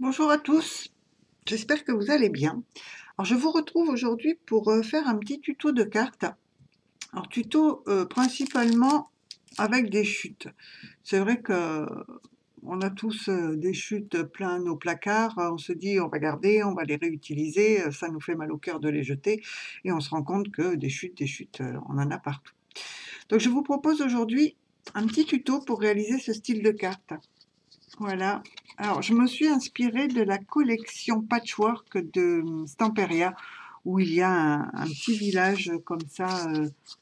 Bonjour à tous, j'espère que vous allez bien. Alors je vous retrouve aujourd'hui pour faire un petit tuto de cartes. Alors tuto principalement avec des chutes. C'est vrai que on a tous des chutes plein nos placards. On se dit on va garder, on va les réutiliser, ça nous fait mal au cœur de les jeter et on se rend compte que des chutes, on en a partout. Donc je vous propose aujourd'hui un petit tuto pour réaliser ce style de carte. Voilà. Alors, je me suis inspirée de la collection Patchwork de Stamperia, où il y a un petit village comme ça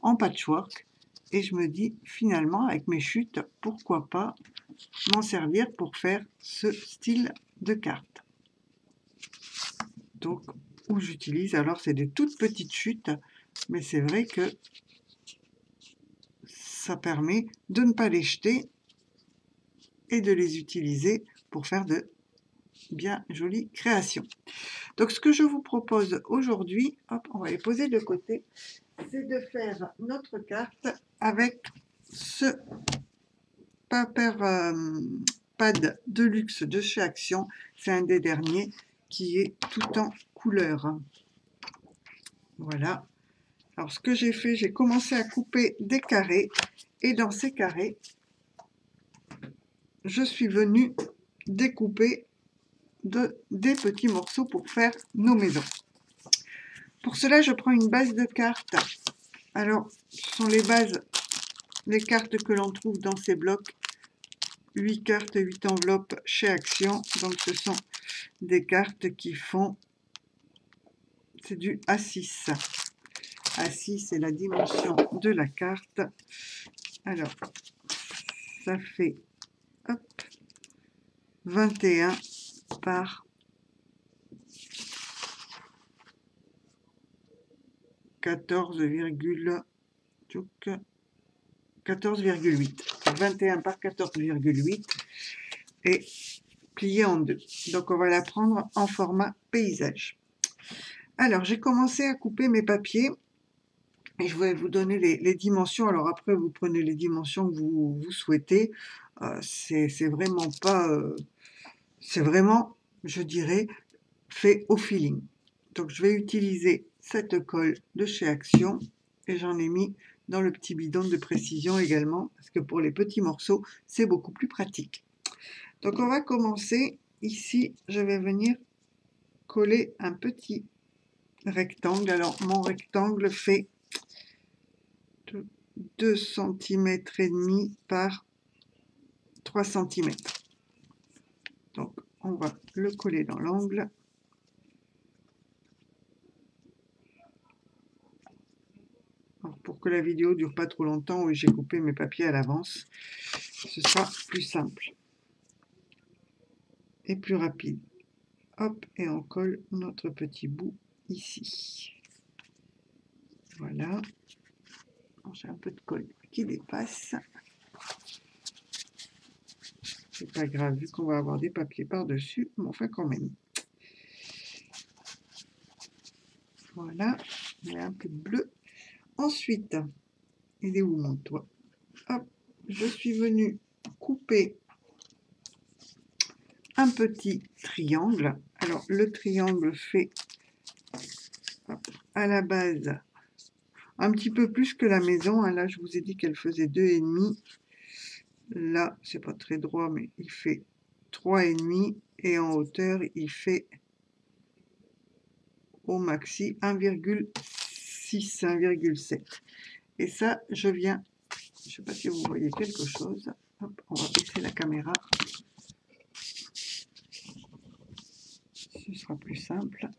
en patchwork. Et je me dis, finalement, avec mes chutes, pourquoi pas m'en servir pour faire ce style de carte. Donc, où j'utilise, alors c'est des toutes petites chutes, mais c'est vrai que ça permet de ne pas les jeter et de les utiliser pour faire de bien jolies créations. Donc ce que je vous propose aujourd'hui, hop, on va les poser de côté, c'est de faire notre carte avec ce paper pad de luxe de chez Action. C'est un des derniers qui est tout en couleur. Voilà. Alors ce que j'ai fait, j'ai commencé à couper des carrés et dans ces carrés, je suis venue découper des petits morceaux pour faire nos maisons. Pour cela, je prends une base de cartes. Alors, ce sont les cartes que l'on trouve dans ces blocs. 8 cartes, 8 enveloppes chez Action. Donc, ce sont des cartes qui font, c'est du A6. A6, c'est la dimension de la carte. Alors, ça fait hop, 21 par 14,8. 21 par 14,8 et plié en deux. Donc on va la prendre en format paysage. Alors j'ai commencé à couper mes papiers et je vais vous donner les dimensions. Alors après vous prenez les dimensions que vous souhaitez. C'est vraiment pas, c'est vraiment, je dirais, fait au feeling. Donc je vais utiliser cette colle de chez Action et j'en ai mis dans le petit bidon de précision également parce que pour les petits morceaux c'est beaucoup plus pratique. Donc on va commencer. Ici je vais venir coller un petit rectangle. Alors mon rectangle fait 2 cm et demi par 3 cm. Donc on va le coller dans l'angle. Pour que la vidéo dure pas trop longtemps, oui, j'ai coupé mes papiers à l'avance. Ce sera plus simple et plus rapide. Hop, et on colle notre petit bout ici. Voilà. J'ai un peu de colle qui dépasse. C'est pas grave, vu qu'on va avoir des papiers par-dessus, mais enfin quand même. Voilà, il y a un peu de bleu. Ensuite, il est où mon toit? Hop, je suis venue couper un petit triangle. Alors, le triangle fait hop, à la base un petit peu plus que la maison. Là, je vous ai dit qu'elle faisait 2,5. Là, c'est pas très droit, mais il fait 3,5. Et en hauteur, il fait au maxi 1,6, 1,7. Et ça, je viens, je ne sais pas si vous voyez quelque chose. Hop, on va baisser la caméra. Ce sera plus simple.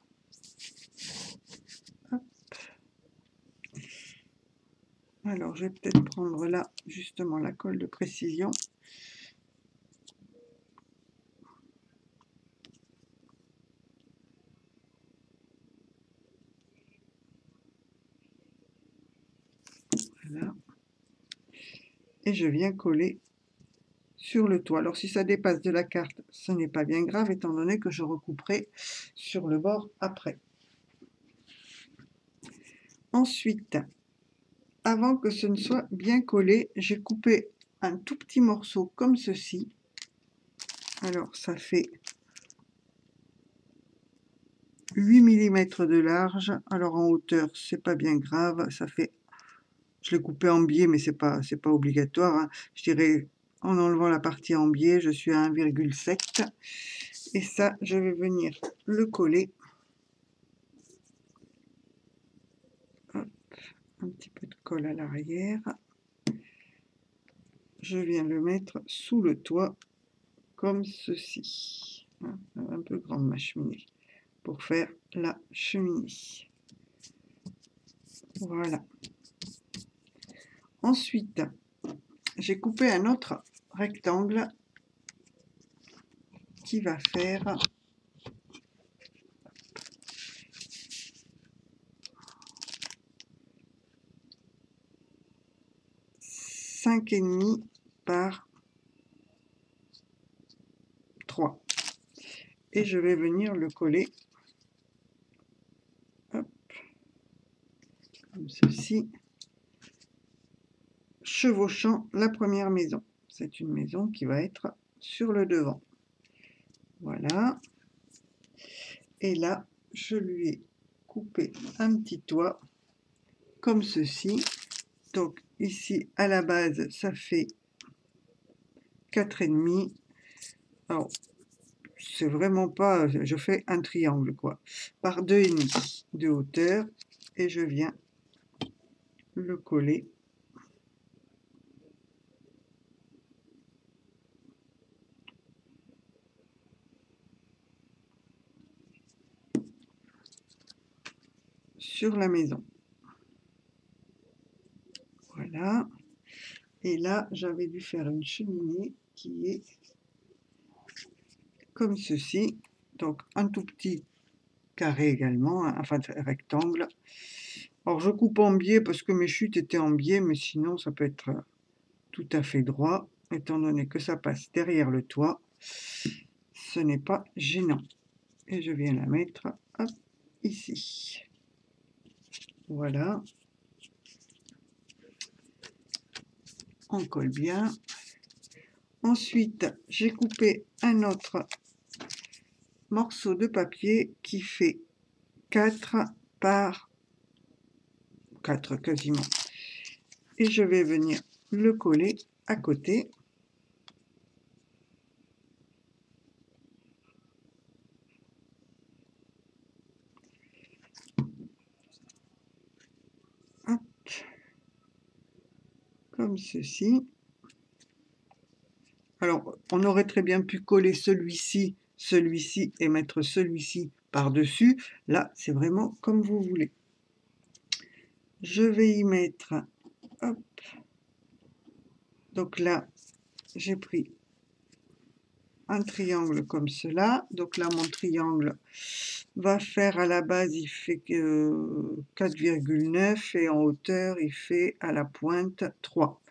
Hop. Alors, je vais peut-être prendre là, justement, la colle de précision. Voilà. Et je viens coller sur le toit. Alors si ça dépasse de la carte, ce n'est pas bien grave étant donné que je recouperai sur le bord après. Ensuite, avant que ce ne soit bien collé, j'ai coupé un tout petit morceau comme ceci. Alors ça fait 8 mm de large. Alors en hauteur, c'est pas bien grave, ça fait, je l'ai coupé en biais, mais c'est pas obligatoire, hein. Je dirais, en enlevant la partie en biais, je suis à 1,7. Et ça, je vais venir le coller. Hop, un petit peu de colle à l'arrière. Je viens le mettre sous le toit, comme ceci. Un peu grande ma cheminée, pour faire la cheminée. Voilà. Ensuite, j'ai coupé un autre rectangle qui va faire 5,5 par 3. Et je vais venir le coller, hop, comme ceci, chevauchant la première maison. C'est une maison qui va être sur le devant. Voilà. Et là, je lui ai coupé un petit toit, comme ceci. Donc ici, à la base, ça fait 4,5. Alors, c'est vraiment pas... Je fais un triangle, quoi. Par 2,5 de hauteur. Et je viens le coller. Sur la maison. Voilà. Et là, j'avais dû faire une cheminée qui est comme ceci. Donc, un tout petit carré également, enfin rectangle. Alors, je coupe en biais parce que mes chutes étaient en biais, mais sinon, ça peut être tout à fait droit, étant donné que ça passe derrière le toit. Ce n'est pas gênant. Et je viens la mettre, hop, ici. Voilà. On colle bien. Ensuite, j'ai coupé un autre morceau de papier qui fait 4 par 4 quasiment. Et je vais venir le coller à côté. Hop. Comme ceci. Alors, on aurait très bien pu coller celui-ci, celui-ci et mettre celui-ci par-dessus. Là, c'est vraiment comme vous voulez. Je vais y mettre, hop. Donc là, j'ai pris un triangle comme cela. Donc là, mon triangle va faire à la base, il fait 4,9 et en hauteur, il fait à la pointe 3.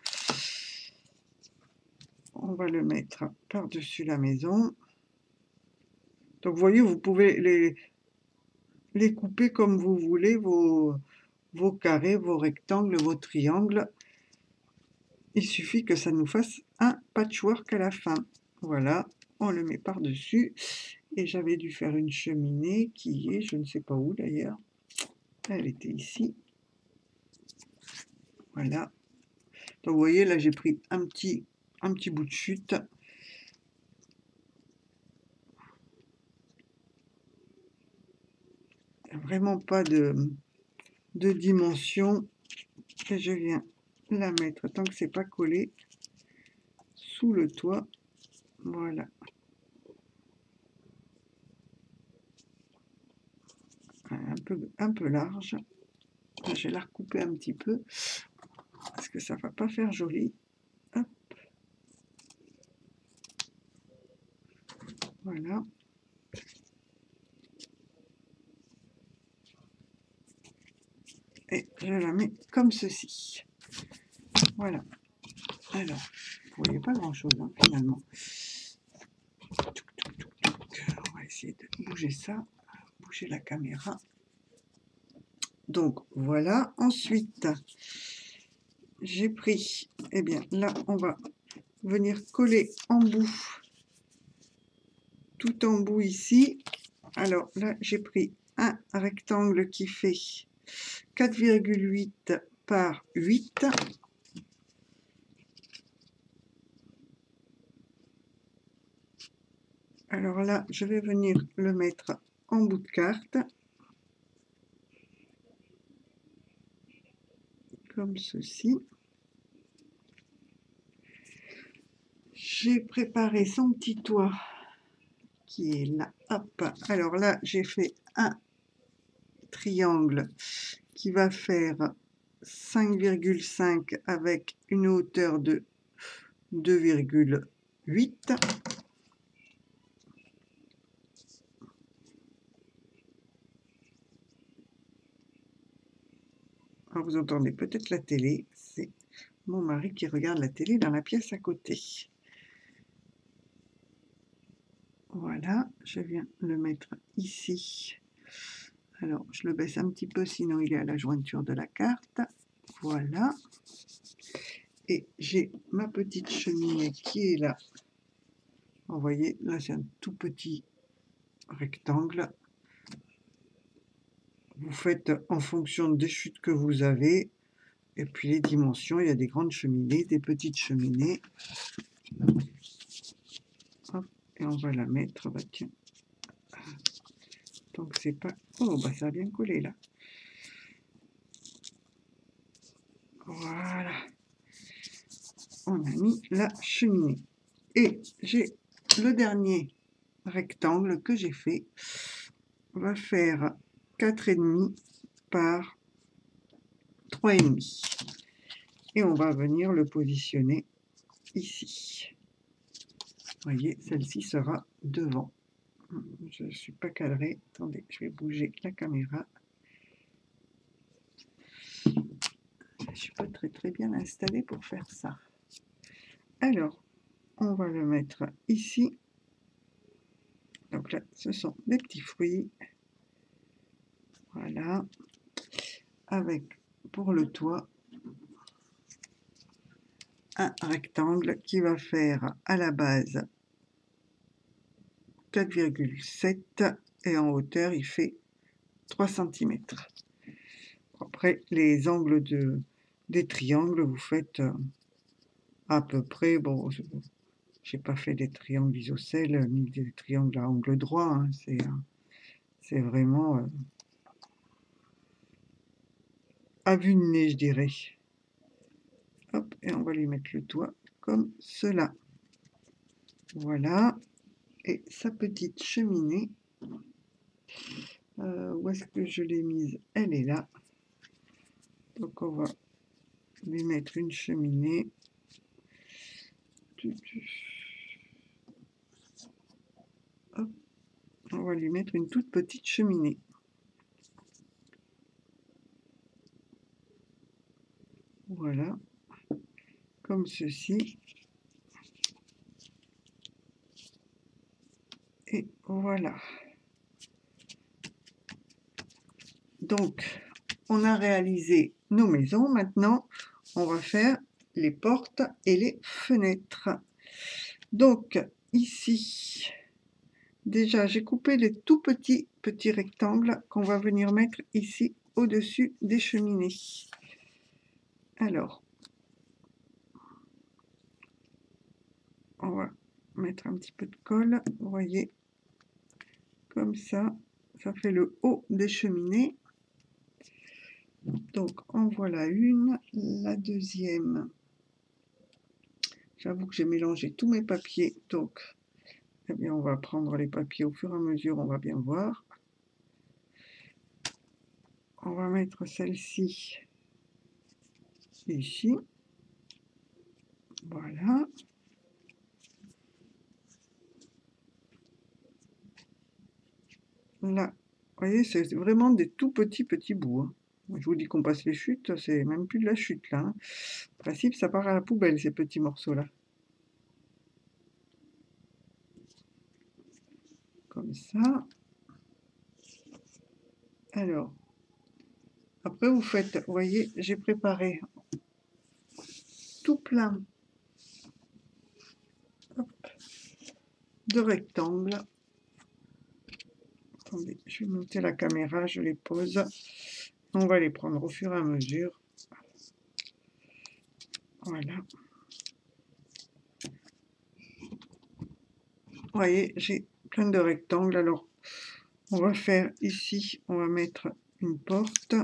On va le mettre par-dessus la maison. Donc, vous voyez, vous pouvez les couper comme vous voulez, vos carrés, vos rectangles, vos triangles. Il suffit que ça nous fasse un patchwork à la fin. Voilà, on le met par-dessus. Et j'avais dû faire une cheminée qui est, je ne sais pas où d'ailleurs. Elle était ici. Voilà. Donc, vous voyez, là, j'ai pris un petit bout de chute. Vraiment pas de dimension. Et je viens la mettre, tant que c'est pas collé, sous le toit. Voilà. Un peu large. Je vais la recouper un petit peu, parce que ça va pas faire joli. Hop. Voilà. Et je la mets comme ceci. Voilà. Alors, vous voyez pas grand chose, hein, finalement. On va essayer de bouger ça, bouger la caméra. Donc voilà. Ensuite, j'ai pris, eh bien là, on va venir coller en bout, tout en bout ici. Alors là, j'ai pris un rectangle qui fait 4,8 par 8. Alors là, je vais venir le mettre en bout de carte, comme ceci. J'ai préparé son petit toit qui est là. Hop. Alors là, j'ai fait un triangle qui va faire 5,5 avec une hauteur de 2,8. Alors vous entendez peut-être la télé, c'est mon mari qui regarde la télé dans la pièce à côté. Voilà, je viens le mettre ici. Alors, je le baisse un petit peu, sinon il est à la jointure de la carte. Voilà. Et j'ai ma petite cheminée qui est là. Vous voyez, là c'est un tout petit rectangle. Vous faites en fonction des chutes que vous avez. Et puis les dimensions, il y a des grandes cheminées, des petites cheminées. Hop, et on va la mettre, bah tiens. Donc c'est pas... Oh, bah ça a bien collé là. Voilà. On a mis la cheminée. Et j'ai le dernier rectangle que j'ai fait. On va faire 4,5 par 3,5. Et on va venir le positionner ici. Vous voyez, celle-ci sera devant. Je ne suis pas cadrée. Attendez, je vais bouger la caméra. Je ne suis pas très bien installée pour faire ça. Alors, on va le mettre ici. Donc là, ce sont des petits fruits. Voilà. Avec, pour le toit, un rectangle qui va faire à la base 4,7 et en hauteur, il fait 3 cm. Après, les angles des triangles, vous faites à peu près, bon, j'ai pas fait des triangles isocèles ni des triangles à angle droit, hein, c'est vraiment à vue de nez, je dirais. Hop, et on va lui mettre le toit comme cela. Voilà, et sa petite cheminée, où est-ce que je l'ai mise? Elle est là. Donc on va lui mettre une cheminée. Hop, on va lui mettre une toute petite cheminée. Voilà, comme ceci. Et voilà. Donc, on a réalisé nos maisons. Maintenant, on va faire les portes et les fenêtres. Donc, ici, déjà, j'ai coupé les tout petits rectangles qu'on va venir mettre ici au-dessus des cheminées. Alors, on va mettre un petit peu de colle, vous voyez, comme ça fait le haut des cheminées. Donc en voilà une, la deuxième, j'avoue que j'ai mélangé tous mes papiers, donc eh bien, on va prendre les papiers au fur et à mesure, on va bien voir. On va mettre celle-ci ici, voilà. Là, vous voyez, c'est vraiment des tout petits bouts, hein. Je vous dis qu'on passe les chutes, c'est même plus de la chute là, hein. En principe, ça part à la poubelle, ces petits morceaux-là. Comme ça. Alors, après vous faites, vous voyez, j'ai préparé tout plein de rectangles. Attendez, je vais monter la caméra, je les pose. On va les prendre au fur et à mesure. Voilà. Vous voyez, j'ai plein de rectangles. Alors, on va faire ici, on va mettre une porte.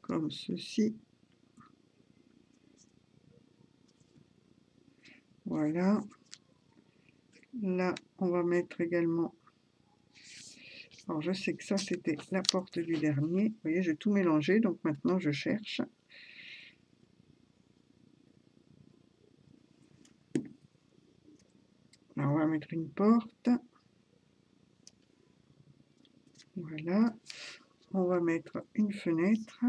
Comme ceci. Voilà. Là, on va mettre également... Alors, je sais que ça, c'était la porte du dernier. Vous voyez, j'ai tout mélangé, donc maintenant, je cherche. Là, on va mettre une porte. Voilà. On va mettre une fenêtre.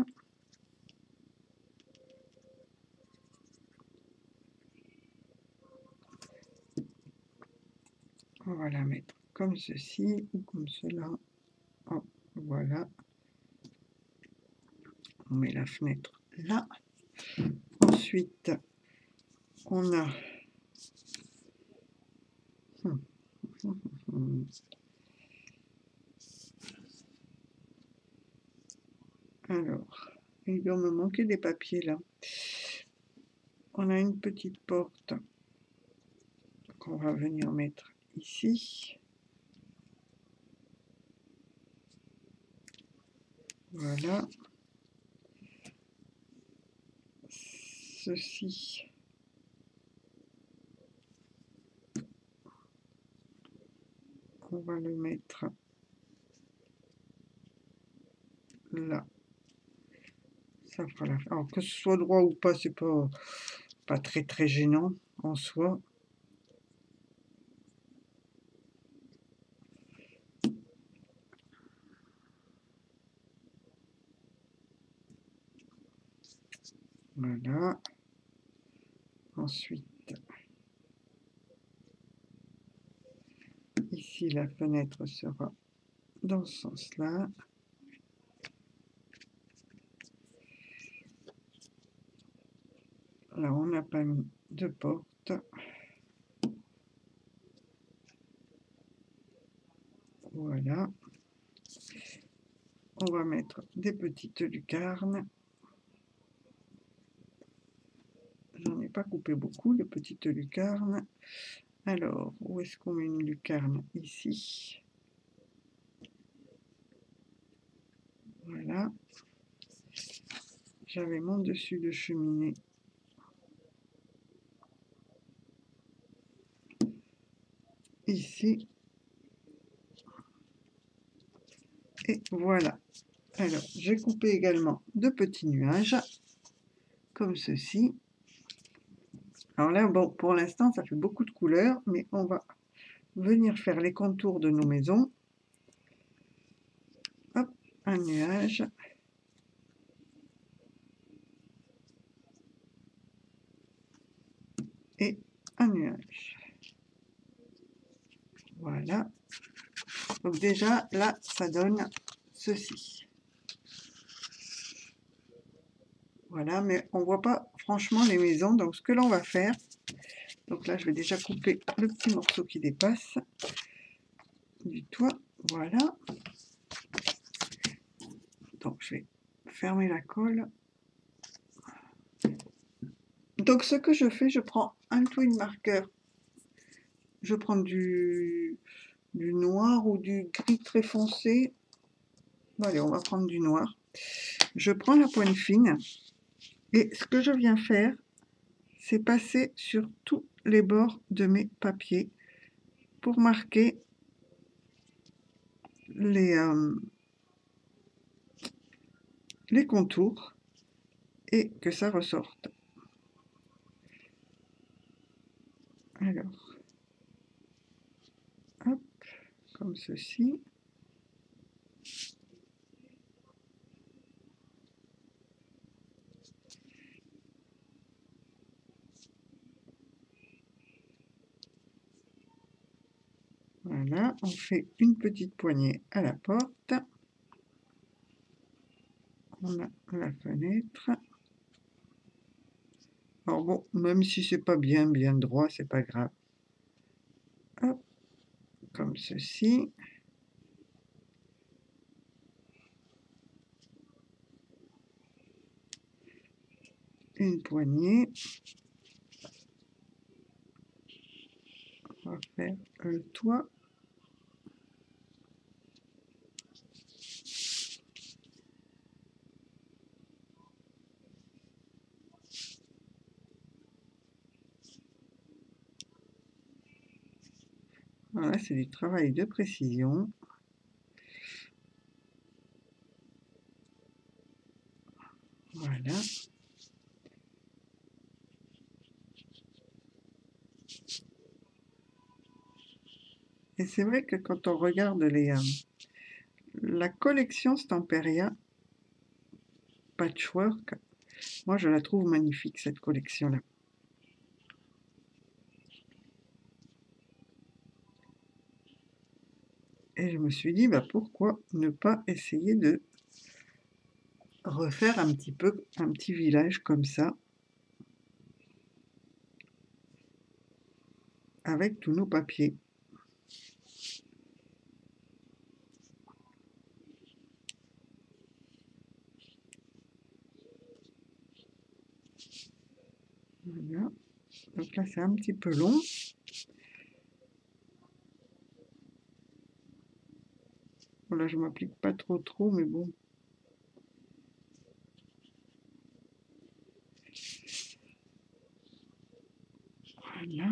On va la mettre comme ceci ou comme cela. Oh, voilà. On met la fenêtre là. Ensuite, on a... Alors, il doit me manquer des papiers là. On a une petite porte qu'on va venir mettre ici. Voilà. Ceci. On va le mettre là. Ça fera la... Alors que ce soit droit ou pas, c'est pas très gênant en soi. Voilà. Ensuite, ici la fenêtre sera dans ce sens-là. Là, on n'a pas mis de porte. Voilà. On va mettre des petites lucarnes. J'en ai pas coupé beaucoup de petites lucarnes. Alors, où est-ce qu'on met une lucarne? Ici. Voilà. J'avais mon dessus de cheminée. Ici. Et voilà. Alors, j'ai coupé également de petits nuages, comme ceci. Alors là, bon, pour l'instant, ça fait beaucoup de couleurs, mais on va venir faire les contours de nos maisons. Hop, un nuage. Et un nuage. Voilà. Donc déjà, là, ça donne ceci. Voilà, mais on voit pas franchement les maisons. Donc ce que l'on va faire, donc là, je vais déjà couper le petit morceau qui dépasse du toit. Voilà. Donc je vais fermer la colle. Donc ce que je fais, je prends un twin marker. Je prends du noir ou du gris très foncé. Bon, allez, on va prendre du noir. Je prends la pointe fine et ce que je viens faire, c'est passer sur tous les bords de mes papiers pour marquer les contours et que ça ressorte. Alors, hop, comme ceci. Voilà, on fait une petite poignée à la porte. On a la fenêtre. Alors bon, même si c'est pas bien droit, c'est pas grave. Hop, comme ceci. Une poignée. On va faire le toit. Voilà, c'est du travail de précision. Voilà. Et c'est vrai que quand on regarde la collection Stamperia Patchwork, moi je la trouve magnifique cette collection-là. Et je me suis dit, bah, pourquoi ne pas essayer de refaire un petit village comme ça, avec tous nos papiers. Voilà. Donc là, c'est un petit peu long. Voilà, je m'applique pas trop, mais bon. Voilà.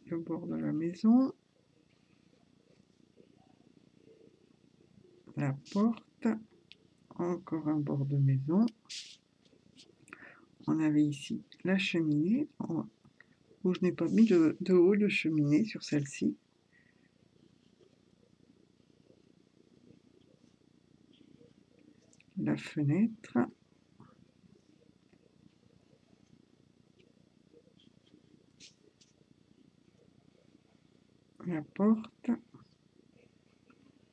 Le bord de la maison. La porte. Encore un bord de maison. On avait ici la cheminée, où je n'ai pas mis de haut de cheminée sur celle-ci. La fenêtre. La porte.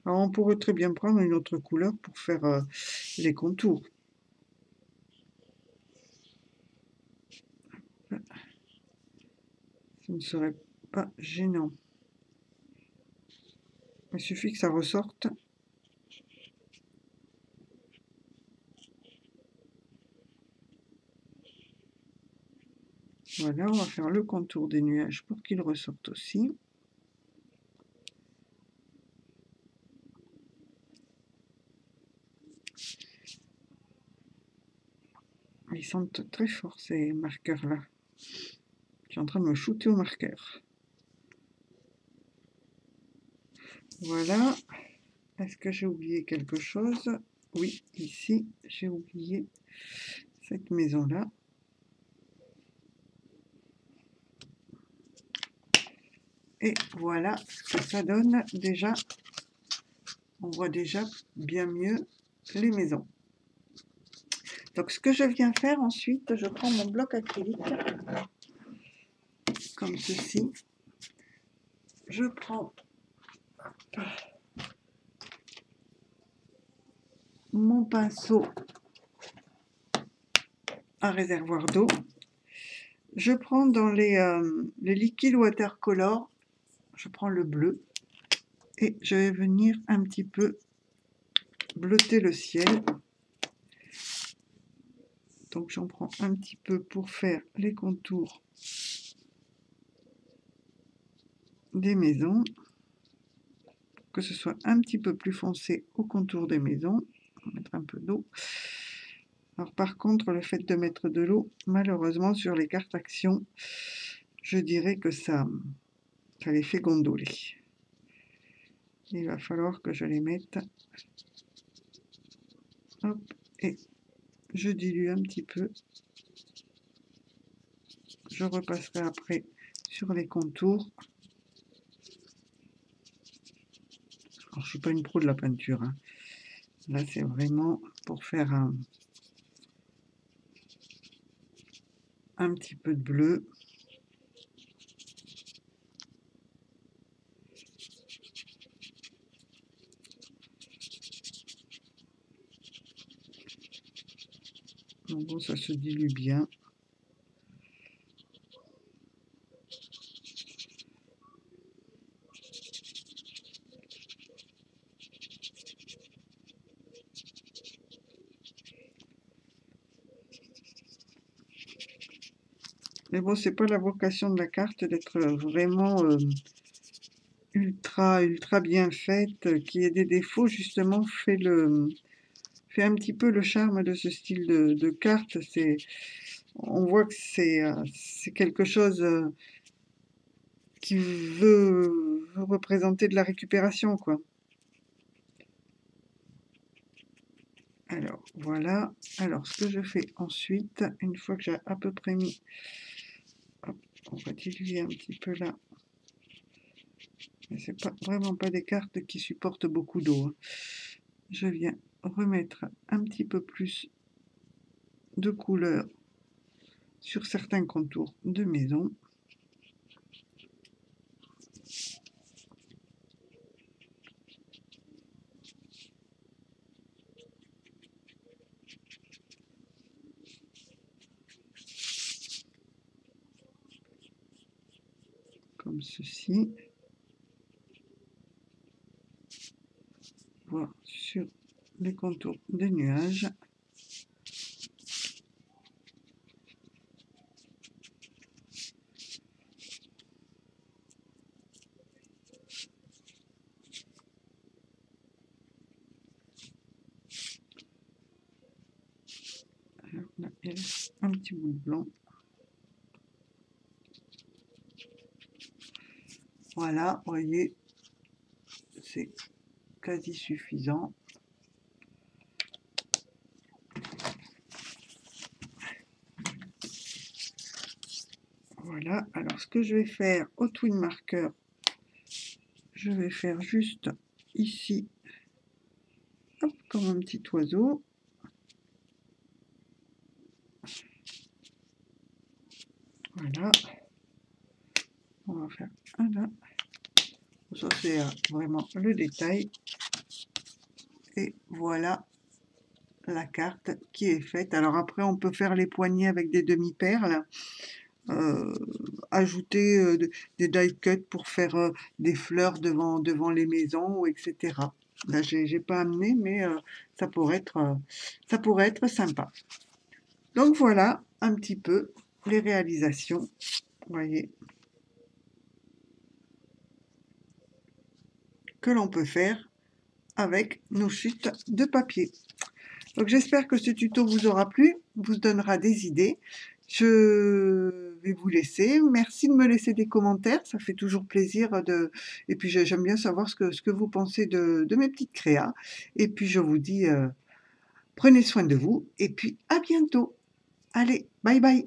Alors on pourrait très bien prendre une autre couleur pour faire les contours. Ça ne serait pas gênant. Il suffit que ça ressorte. Voilà, on va faire le contour des nuages pour qu'ils ressortent aussi. Ils sentent très fort ces marqueurs-là. Je suis en train de me shooter au marqueur. Voilà. Est-ce que j'ai oublié quelque chose? Oui, ici, j'ai oublié cette maison-là. Et voilà ce que ça donne déjà. On voit déjà bien mieux les maisons. Donc ce que je viens faire ensuite, je prends mon bloc acrylique, comme ceci. Je prends mon pinceau à réservoir d'eau. Je prends dans les liquides watercolor, je prends le bleu et je vais venir un petit peu bleuter le ciel. Donc j'en prends un petit peu pour faire les contours des maisons, pour que ce soit un petit peu plus foncé au contour des maisons. On va mettre un peu d'eau. Alors par contre, le fait de mettre de l'eau, malheureusement sur les cartes actions, je dirais que ça les fait gondoler. Il va falloir que je les mette. Hop, et je dilue un petit peu. Je repasserai après sur les contours. Alors, je ne suis pas une pro de la peinture, hein. Là, c'est vraiment pour faire un petit peu de bleu. Donc bon, ça se dilue bien. Mais bon, c'est pas la vocation de la carte d'être vraiment ultra bien faite, qu'il y ait des défauts, justement, fait un petit peu le charme de ce style de carte. On voit que c'est quelque chose qui veut représenter de la récupération, quoi. Alors, voilà. Alors, ce que je fais ensuite, une fois que j'ai à peu près mis, hop, on va diluer un petit peu là. Mais c'est vraiment pas des cartes qui supportent beaucoup d'eau, hein. Je viens remettre un petit peu plus de couleur sur certains contours de maison. Comme ceci. Voir sur les contours des nuages. Alors là, il reste un petit bout de blanc. Voilà, vous voyez, c'est quasi suffisant. Voilà, alors ce que je vais faire au twin marker, je vais faire juste ici, hop, comme un petit oiseau. Voilà, on va faire un là. Ça c'est vraiment le détail. Et voilà la carte qui est faite. Alors après on peut faire les poignées avec des demi-perles. Ajouter des die cuts pour faire des fleurs devant les maisons, etc. Là, j'ai pas amené, mais ça pourrait être sympa. Donc voilà un petit peu les réalisations, vous voyez, que l'on peut faire avec nos chutes de papier. Donc j'espère que ce tuto vous aura plu, vous donnera des idées. Je vais vous laisser. Merci de me laisser des commentaires, ça fait toujours plaisir et puis j'aime bien savoir ce que vous pensez de mes petites créas. Et puis je vous dis, prenez soin de vous et puis à bientôt. Allez, bye bye.